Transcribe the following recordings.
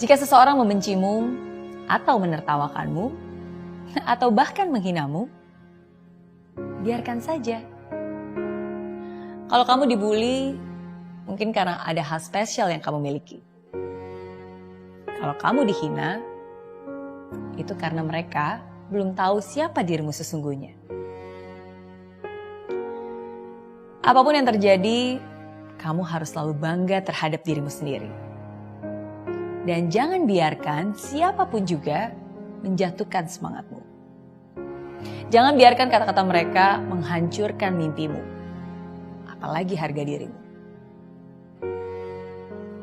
Jika seseorang membencimu atau menertawakanmu atau bahkan menghinamu, biarkan saja. Kalau kamu dibully, mungkin karena ada hal spesial yang kamu miliki. Kalau kamu dihina, itu karena mereka belum tahu siapa dirimu sesungguhnya. Apapun yang terjadi, kamu harus selalu bangga terhadap dirimu sendiri. Dan jangan biarkan siapapun juga menjatuhkan semangatmu. Jangan biarkan kata-kata mereka menghancurkan mimpimu, apalagi harga dirimu.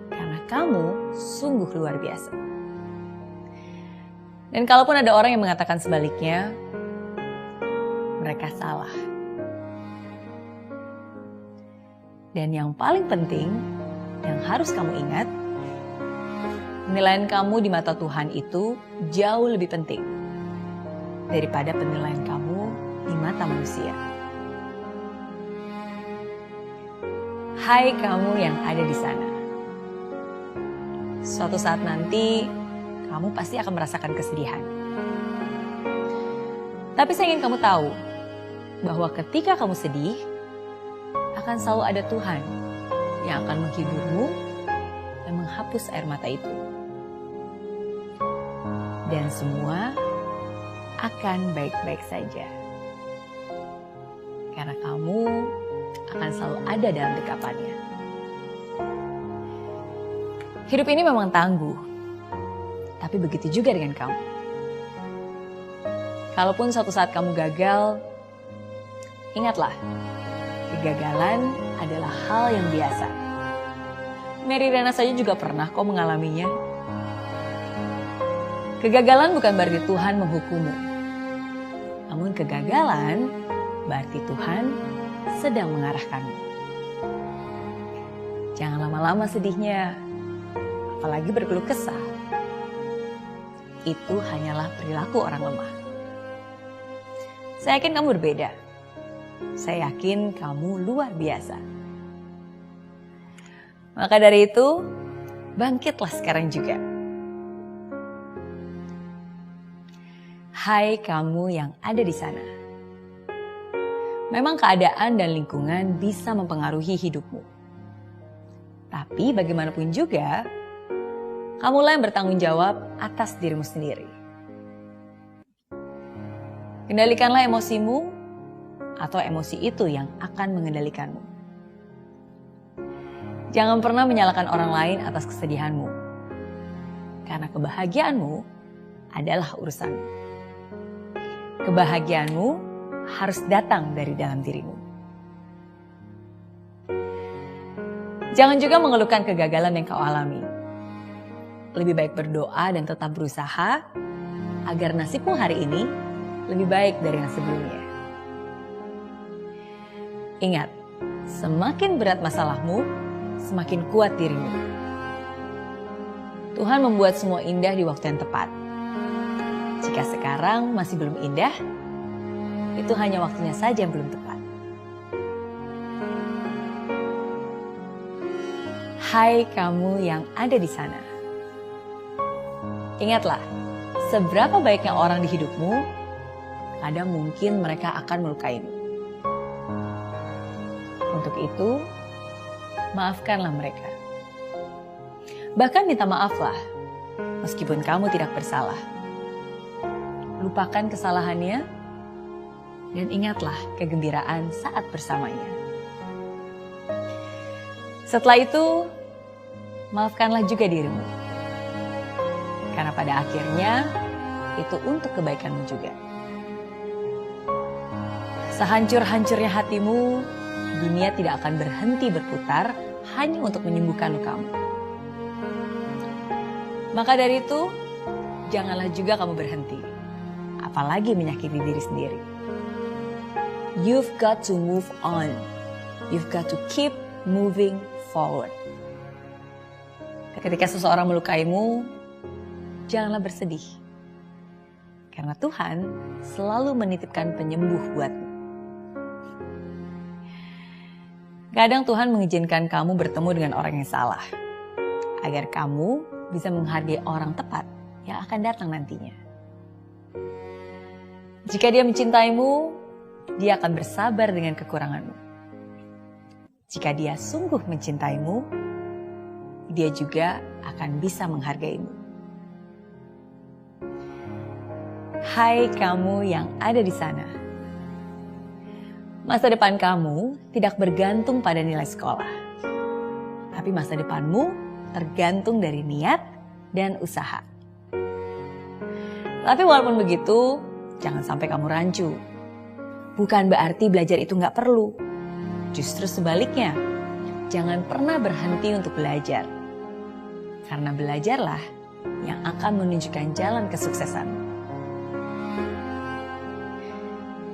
Karena kamu sungguh luar biasa. Dan kalaupun ada orang yang mengatakan sebaliknya, mereka salah. Dan yang paling penting, yang harus kamu ingat, penilaian kamu di mata Tuhan itu jauh lebih penting daripada penilaian kamu di mata manusia. Hai kamu yang ada di sana. Suatu saat nanti, kamu pasti akan merasakan kesedihan. Tapi saya ingin kamu tahu bahwa ketika kamu sedih, akan selalu ada Tuhan yang akan menghiburmu dan menghapus air mata itu. Dan semua akan baik-baik saja. Karena kamu akan selalu ada dalam dekapannya. Hidup ini memang tangguh, tapi begitu juga dengan kamu. Kalaupun suatu saat kamu gagal, ingatlah, kegagalan adalah hal yang biasa. Mary Riana saja juga pernah kok mengalaminya. Kegagalan bukan berarti Tuhan menghukummu. Namun kegagalan berarti Tuhan sedang mengarahkanmu. Jangan lama-lama sedihnya, apalagi berkeluh kesah. Itu hanyalah perilaku orang lemah. Saya yakin kamu berbeda. Saya yakin kamu luar biasa. Maka dari itu, bangkitlah sekarang juga. Hai kamu yang ada di sana. Memang keadaan dan lingkungan bisa mempengaruhi hidupmu. Tapi bagaimanapun juga, kamulah yang bertanggung jawab atas dirimu sendiri. Kendalikanlah emosimu, atau emosi itu yang akan mengendalikanmu. Jangan pernah menyalahkan orang lain atas kesedihanmu, karena kebahagiaanmu adalah urusanmu. Kebahagiaanmu harus datang dari dalam dirimu. Jangan juga mengeluhkan kegagalan yang kau alami. Lebih baik berdoa dan tetap berusaha agar nasibmu hari ini lebih baik dari yang sebelumnya. Ingat, semakin berat masalahmu, semakin kuat dirimu. Tuhan membuat semua indah di waktu yang tepat. Jika sekarang masih belum indah, itu hanya waktunya saja yang belum tepat. Hai kamu yang ada di sana. Ingatlah, seberapa baiknya orang di hidupmu, kadang mungkin mereka akan melukaimu. Untuk itu, maafkanlah mereka. Bahkan minta maaflah, meskipun kamu tidak bersalah. Lupakan kesalahannya, dan ingatlah kegembiraan saat bersamanya. Setelah itu, maafkanlah juga dirimu. Karena pada akhirnya, itu untuk kebaikanmu juga. Sehancur-hancurnya hatimu, dunia tidak akan berhenti berputar hanya untuk menyembuhkan lukamu. Maka dari itu, janganlah juga kamu berhenti, apalagi menyakiti diri sendiri. You've got to move on. You've got to keep moving forward. Ketika seseorang melukaimu, janganlah bersedih. Karena Tuhan selalu menitipkan penyembuh buatmu. Kadang Tuhan mengizinkan kamu bertemu dengan orang yang salah, agar kamu bisa menghargai orang tepat yang akan datang nantinya. Jika dia mencintaimu, dia akan bersabar dengan kekuranganmu. Jika dia sungguh mencintaimu, dia juga akan bisa menghargaimu. Hai kamu yang ada di sana. Masa depan kamu tidak bergantung pada nilai sekolah. Tapi masa depanmu tergantung dari niat dan usaha. Tapi walaupun begitu, jangan sampai kamu rancu. Bukan berarti belajar itu nggak perlu. Justru sebaliknya, jangan pernah berhenti untuk belajar. Karena belajarlah yang akan menunjukkan jalan kesuksesan.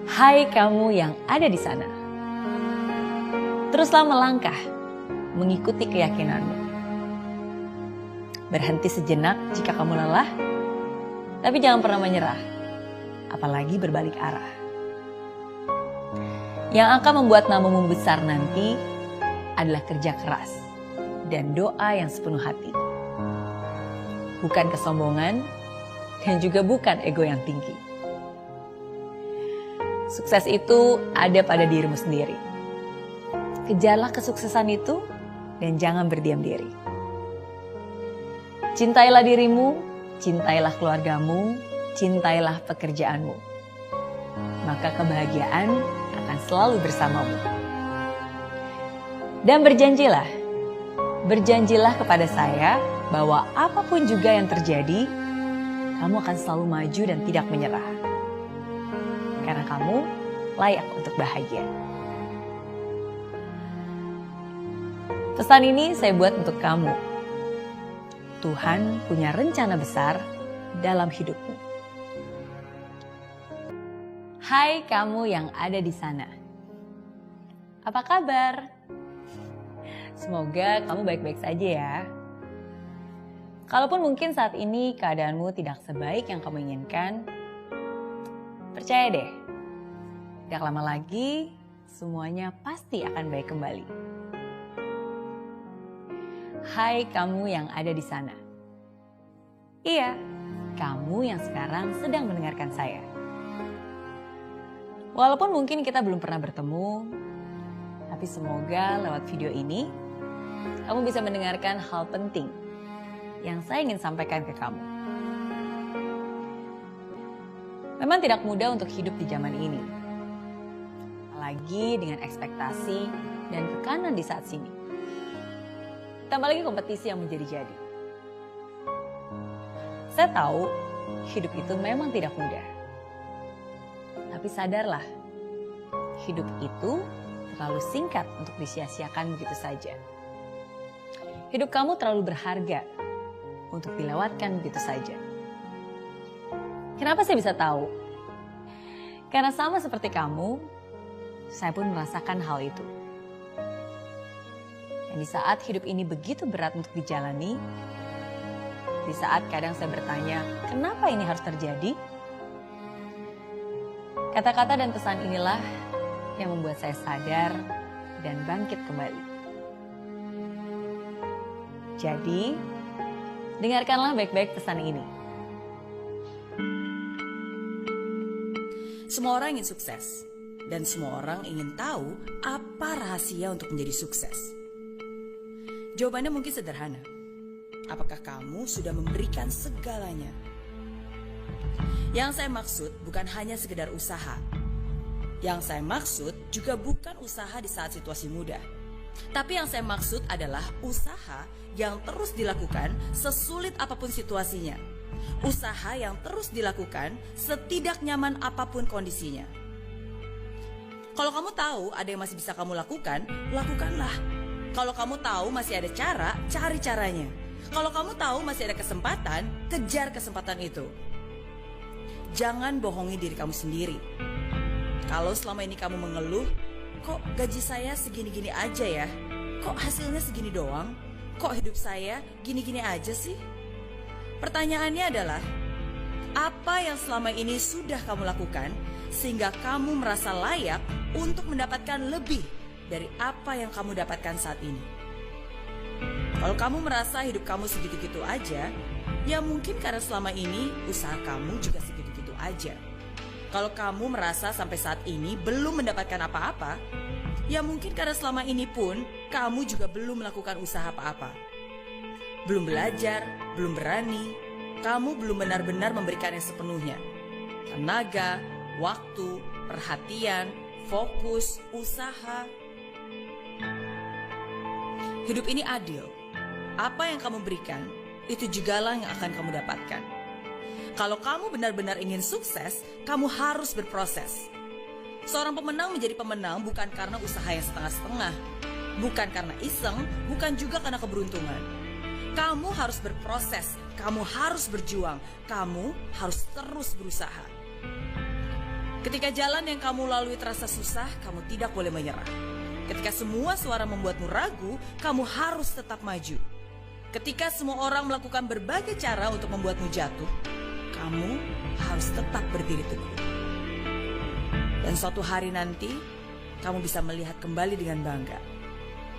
Hai kamu yang ada di sana. Teruslah melangkah, mengikuti keyakinanmu. Berhenti sejenak jika kamu lelah, tapi jangan pernah menyerah, apalagi berbalik arah. Yang akan membuat namamu besar nanti adalah kerja keras dan doa yang sepenuh hati. Bukan kesombongan dan juga bukan ego yang tinggi. Sukses itu ada pada dirimu sendiri. Kejarlah kesuksesan itu dan jangan berdiam diri. Cintailah dirimu, cintailah keluargamu, cintailah pekerjaanmu. Maka kebahagiaan akan selalu bersamamu. Dan berjanjilah kepada saya bahwa apapun juga yang terjadi, kamu akan selalu maju dan tidak menyerah. Karena kamu layak untuk bahagia. Pesan ini saya buat untuk kamu. Tuhan punya rencana besar dalam hidupmu. Hai kamu yang ada di sana. Apa kabar? Semoga kamu baik-baik saja ya. Kalaupun mungkin saat ini keadaanmu tidak sebaik yang kamu inginkan, percaya deh, tidak lama lagi semuanya pasti akan baik kembali. Hai kamu yang ada di sana. Iya, kamu yang sekarang sedang mendengarkan saya. Walaupun mungkin kita belum pernah bertemu, tapi semoga lewat video ini, kamu bisa mendengarkan hal penting yang saya ingin sampaikan ke kamu. Memang tidak mudah untuk hidup di zaman ini. Apalagi dengan ekspektasi dan tekanan di saat sini. Tambah lagi kompetisi yang menjadi-jadi. Saya tahu hidup itu memang tidak mudah. Tapi sadarlah, hidup itu terlalu singkat untuk disia-siakan begitu saja. Hidup kamu terlalu berharga untuk dilewatkan begitu saja. Kenapa saya bisa tahu? Karena sama seperti kamu, saya pun merasakan hal itu. Dan di saat hidup ini begitu berat untuk dijalani, di saat kadang saya bertanya, kenapa ini harus terjadi? Kata-kata dan pesan inilah yang membuat saya sadar dan bangkit kembali. Jadi, dengarkanlah baik-baik pesan ini. Semua orang ingin sukses, dan semua orang ingin tahu apa rahasia untuk menjadi sukses. Jawabannya mungkin sederhana. Apakah kamu sudah memberikan segalanya? Yang saya maksud bukan hanya sekedar usaha. Yang saya maksud juga bukan usaha di saat situasi mudah. Tapi yang saya maksud adalah usaha yang terus dilakukan sesulit apapun situasinya. Usaha yang terus dilakukan setidak nyaman apapun kondisinya. Kalau kamu tahu ada yang masih bisa kamu lakukan, lakukanlah. Kalau kamu tahu masih ada cara, cari caranya. Kalau kamu tahu masih ada kesempatan, kejar kesempatan itu. Jangan bohongi diri kamu sendiri. Kalau selama ini kamu mengeluh, kok gaji saya segini-gini aja ya? Kok hasilnya segini doang? Kok hidup saya gini-gini aja sih? Pertanyaannya adalah, apa yang selama ini sudah kamu lakukan sehingga kamu merasa layak untuk mendapatkan lebih dari apa yang kamu dapatkan saat ini? Kalau kamu merasa hidup kamu segitu-gitu aja, ya mungkin karena selama ini usaha kamu juga segitu-gitu aja. Kalau kamu merasa sampai saat ini belum mendapatkan apa-apa, ya mungkin karena selama ini pun kamu juga belum melakukan usaha apa-apa. Belum belajar, belum berani, kamu belum benar-benar memberikan yang sepenuhnya. Tenaga, waktu, perhatian, fokus, usaha. Hidup ini adil. Apa yang kamu berikan, itu jugalah yang akan kamu dapatkan. Kalau kamu benar-benar ingin sukses, kamu harus berproses. Seorang pemenang menjadi pemenang bukan karena usaha yang setengah-setengah, bukan karena iseng, bukan juga karena keberuntungan. Kamu harus berproses, kamu harus berjuang, kamu harus terus berusaha. Ketika jalan yang kamu lalui terasa susah, kamu tidak boleh menyerah. Ketika semua suara membuatmu ragu, kamu harus tetap maju. Ketika semua orang melakukan berbagai cara untuk membuatmu jatuh, kamu harus tetap berdiri teguh. Dan suatu hari nanti, kamu bisa melihat kembali dengan bangga.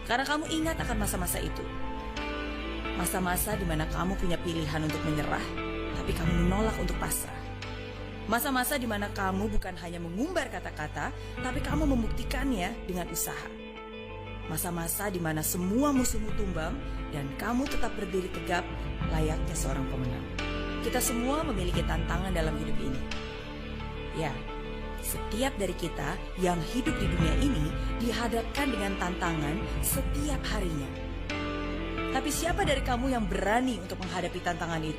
Karena kamu ingat akan masa-masa itu. Masa-masa di mana kamu punya pilihan untuk menyerah, tapi kamu menolak untuk pasrah. Masa-masa di mana kamu bukan hanya mengumbar kata-kata, tapi kamu membuktikannya dengan usaha. Masa-masa di mana semua musuhmu tumbang, dan kamu tetap berdiri tegap layaknya seorang pemenang. Kita semua memiliki tantangan dalam hidup ini. Ya, setiap dari kita yang hidup di dunia ini dihadapkan dengan tantangan setiap harinya. Tapi siapa dari kamu yang berani untuk menghadapi tantangan itu?